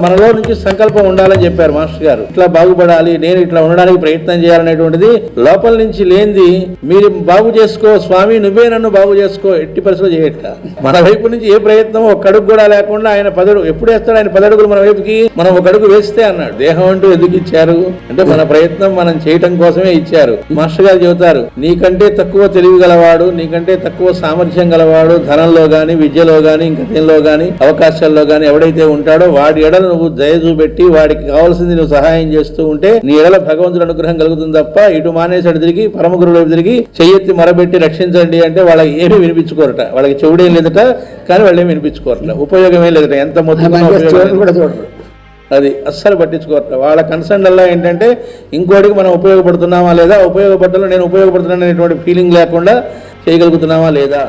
మనలో నుంచి సంకల్పం ఉండాలని చెప్పారు మాస్టర్ గారు. ఇట్లా బాగుపడాలి, నేను ఇట్లా ఉండడానికి ప్రయత్నం చేయాలనేటువంటిది లోపల నుంచి లేనిది మీరు బాగు చేసుకో స్వామి, నువ్వే నన్ను బాగు చేసుకో ఎట్టి పరిస్థితుల్లో చేయట్ల. మన వైపు నుంచి ఏ ప్రయత్నం ఒక అడుగు కూడా లేకుండా ఆయన ఎప్పుడు వేస్తాడు? ఆయన 10 అడుగులు మన వైపుకి మనం ఒక అడుగు వేస్తే అన్నాడు. దేహం అంటూ ఎందుకు ఇచ్చారు అంటే మన ప్రయత్నం మనం చేయటం కోసమే ఇచ్చారు. మాస్టర్ గారు చెబుతారు, నీకంటే తక్కువ తెలివి గలవాడు, నీకంటే తక్కువ సామర్థ్యం గలవాడు ధనంలో గాని, విద్యలో గాని, ఇంకా దేనిలో గాని, అవకాశాల్లో గాని ఎవడైతే ఉంటాడో వాడి ఎడలు నువ్వు దయ చూపెట్టి వాడికి కావాల్సింది నువ్వు సహాయం చేస్తూ ఉంటే నీ ఎడల భగవంతుడి అనుగ్రహం కలుగుతుంది తప్ప ఇటు మానేసాడు తిరిగి పరమ గురువులు తిరిగి చెయ్యెత్తి మరబెట్టి రక్షించండి అంటే వాళ్ళకి ఏమీ వినిపించుకోరట. వాళ్ళకి చెవుడేం లేదట, కానీ వాళ్ళు ఏమి వినిపించుకోరట. ఉపయోగమే లేదట. ఎంత మొత్తం అది అస్సలు పట్టించుకోరట. వాళ్ళ కన్సర్న్ అలా ఏంటంటే ఇంకోటికి మనం ఉపయోగపడుతున్నామా లేదా, ఉపయోగపడటంలో నేను ఉపయోగపడుతున్నాను అనేటువంటి ఫీలింగ్ లేకుండా చేయగలుగుతున్నామా లేదా.